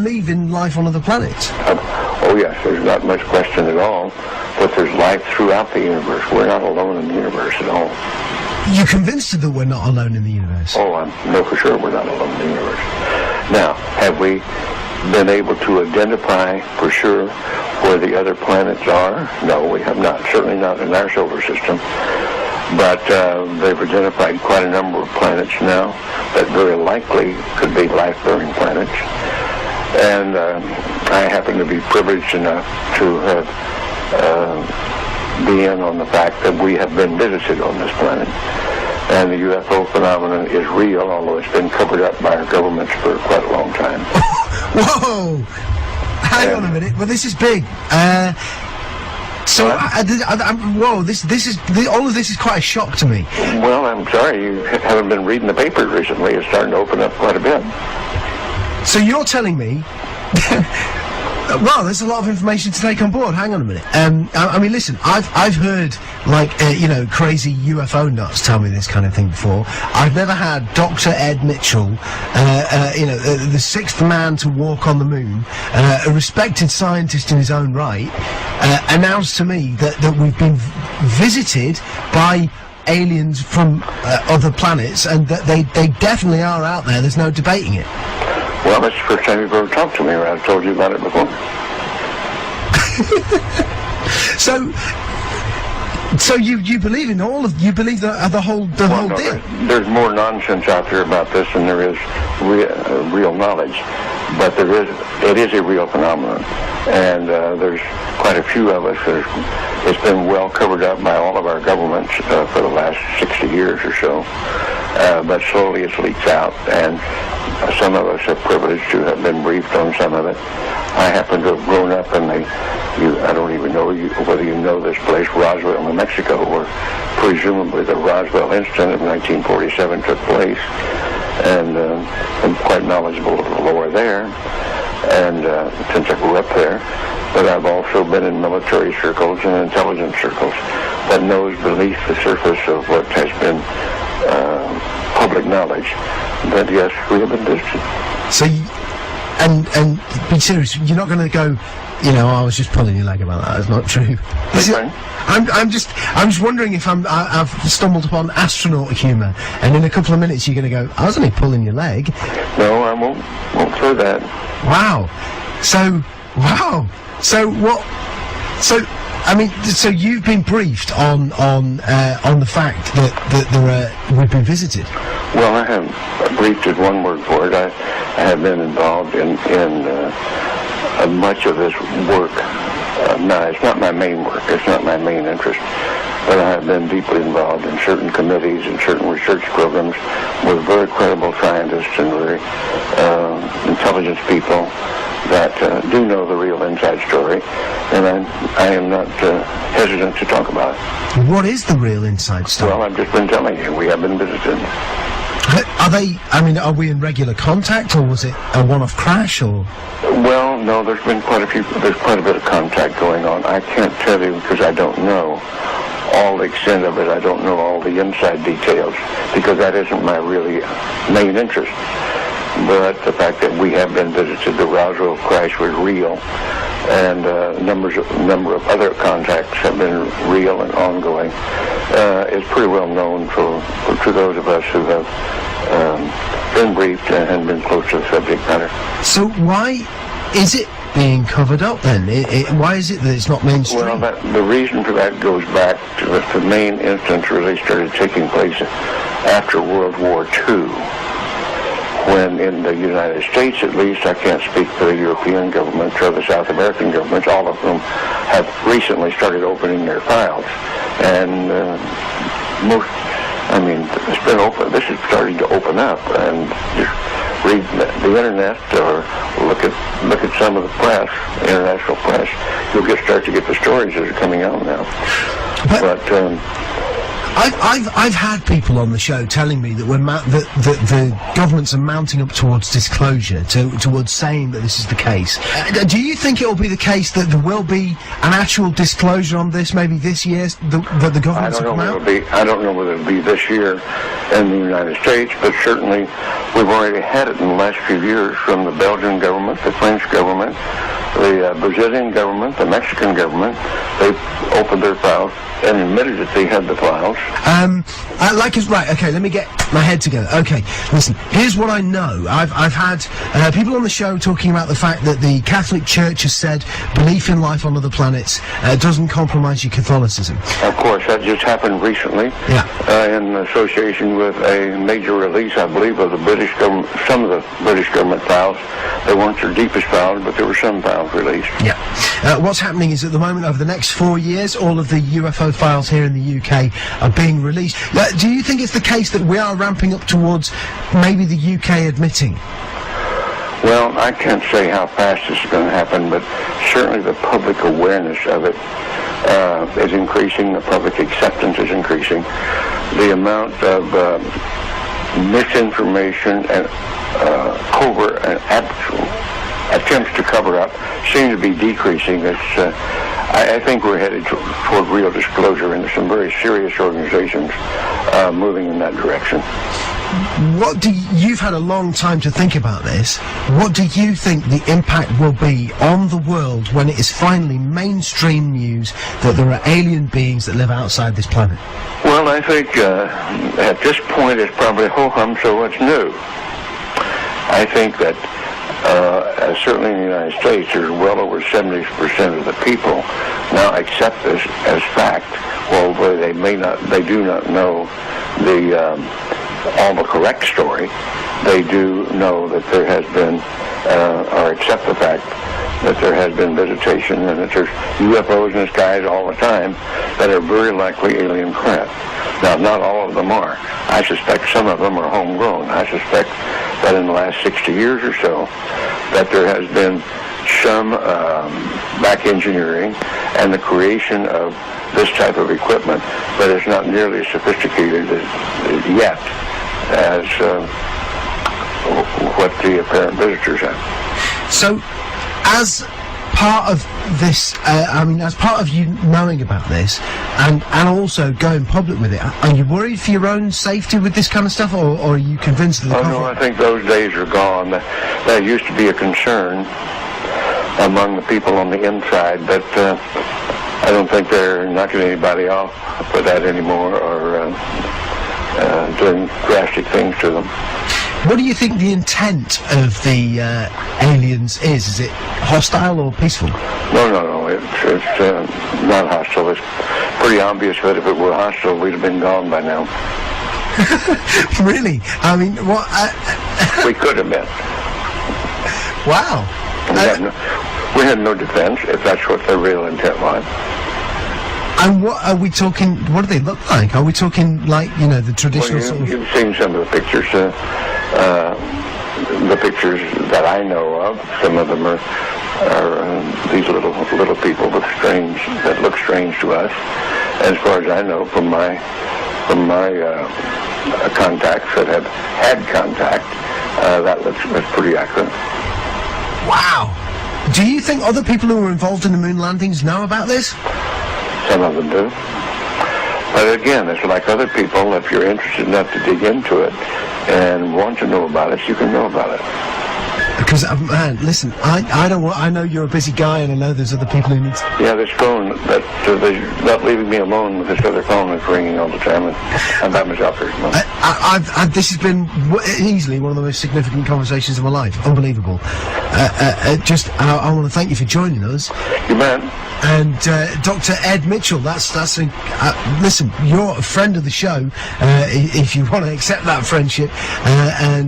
believe in life on other planets? Oh yes, there's not much question at all that there's life throughout the universe. We're not alone in the universe at all. You're convinced that we're not alone in the universe? Oh, I know for sure we're not alone in the universe. Now, have we been able to identify for sure where the other planets are? No, we have not. Certainly not in our solar system. But they've identified quite a number of planets now that very likely could be life-bearing planets. And I happen to be privileged enough to have be in on the fact that we have been visited on this planet. And the UFO phenomenon is real, although it's been covered up by our governments for quite a long time. Whoa! Hang on a minute. Well, this is big. So, whoa! All of this is quite a shock to me. Well, I'm sorry you haven't been reading the papers recently. It's starting to open up quite a bit. So you're telling me? Well, there's a lot of information to take on board. Hang on a minute. I mean, listen. I've heard crazy UFO nuts tell me this kind of thing before. I've never had Dr. Ed Mitchell, the sixth man to walk on the moon, a respected scientist in his own right, announce to me that we've been visited by aliens from other planets, and that they definitely are out there. There's no debating it. Well, that's the first time you've ever talked to me, or I've told you about it before. So you believe in all of, you believe the whole deal? There's more nonsense out there about this than there is real knowledge, but it is a real phenomenon, and there's quite a few of us. It's been well covered up by all of our governments for the last 60 years or so, but slowly it's leaked out, and some of us are privileged to have been briefed on some of it. I happen to have grown up in I don't even know whether you know this place, Roswell, New Mexico, where presumably the Roswell incident of 1947 took place, and I'm quite knowledgeable of the lore there, and since I grew up there. But I've also been in military circles and intelligence circles that knows beneath the surface of what has been public knowledge that, yes, we have been visited. So, and be serious, you're not going to go, I was just pulling your leg about that. That's not true. I'm just wondering if I've stumbled upon astronaut humour, and in a couple of minutes you're going to go, I was only pulling your leg. No, I won't throw that. Wow. So what? So you've been briefed on the fact that we've been visited. Well, I have briefed is one word for it. I have been involved in much of this work. Now, it's not my main work. It's not my main interest. But I have been deeply involved in certain committees and certain research programs with very credible scientists and very intelligent people that do know the real inside story, and I am not hesitant to talk about it. What is the real inside story? Well, I've just been telling you, we have been visited. Are we in regular contact, or was it a one-off crash, or? Well, no, there's quite a bit of contact going on. I can't tell you because I don't know all the extent of it. I don't know all the inside details because that isn't my really main interest. But the fact that we have been visited, the Roswell crash was real, and a number of other contacts have been real and ongoing. It's pretty well known to those of us who have been briefed and been close to the subject matter. So why is it being covered up then? Why is it that it's not mainstream? Well, the reason for that goes back to the main instance really started taking place after World War II. When in the United States, at least, I can't speak for the European governments or the South American governments, all of whom have recently started opening their files. And it's been open. This is starting to open up, and just read the internet or look at some of the press, international press. You'll start to get the stories that are coming out now. I've had people on the show telling me that that the governments are mounting up towards disclosure, towards saying that this is the case. Do you think it will be the case that there will be an actual disclosure on this, maybe this year, that the governments will come out? I don't know whether it'll be this year in the United States, but certainly we've already had it in the last few years from the Belgian government, the French government, the Brazilian government, the Mexican government. They've opened their files and admitted that they had the files. Right, okay, let me get my head together. Okay, listen, here's what I know. I've had people on the show talking about the fact that the Catholic Church has said belief in life on other planets doesn't compromise your Catholicism. Of course, that just happened recently. Yeah. In association with a major release, I believe, of the British government, some of the British government files. They weren't their deepest files, but there were some files released. Yeah. What's happening is at the moment, over the next 4 years, all of the UFO files here in the UK are being released. Do you think it's the case that we are ramping up towards maybe the UK admitting? Well, I can't say how fast this is going to happen, but certainly the public awareness of it is increasing. The public acceptance is increasing. The amount of misinformation and covert and actual attempts to cover up seem to be decreasing. I think we're headed toward real disclosure, and there's some very serious organizations moving in that direction. You've had a long time to think about this. What do you think the impact will be on the world when it is finally mainstream news that there are alien beings that live outside this planet? Well, I think at this point it's probably ho-hum, so what's new? I think that certainly in the United States, there's well over 70% of the people now accept this as fact. Well, they do not know all the correct story. They do know that there has been, or accept the fact that there has been visitation and that there's UFOs in the skies all the time that are very likely alien craft. Now, not all of them are. I suspect some of them are homegrown. I suspect that in the last 60 years or so, that there has been some back engineering and the creation of this type of equipment, but it's not nearly as sophisticated yet as what the apparent visitors have. So, as part of this, as part of you knowing about this and also going public with it, are you worried for your own safety with this kind of stuff, or are you convinced that no, I think those days are gone. That used to be a concern among the people on the inside, but I don't think they're knocking anybody off for that anymore or doing drastic things to them. What do you think the intent of the aliens is? Is it hostile or peaceful? No. It's not hostile. It's pretty obvious that if it were hostile, we'd have been gone by now. Really? I mean, what? We could have been. Wow. We had no defense, if that's what their real intent was. And what are we talking? What do they look like? Are we talking like, the traditional sort of... You've seen some of the pictures that I know of. Some of them are these little people that look strange to us. As far as I know, from my contacts that have had contact, that's pretty accurate. Wow. Do you think other people who were involved in the moon landings know about this? Some of them do. But again, it's like other people. If you're interested enough to dig into it and want to know about it, you can know about it. Because, man, listen, I know you're a busy guy, and I know there's other people who need to... Yeah, this phone, they're not leaving me alone with this other phone that's ringing all the time, and I'm by myself here. This has been easily one of the most significant conversations of my life. Unbelievable. I want to thank you for joining us. You bet. And Dr. Ed Mitchell, listen, you're a friend of the show, if you want to accept that friendship, and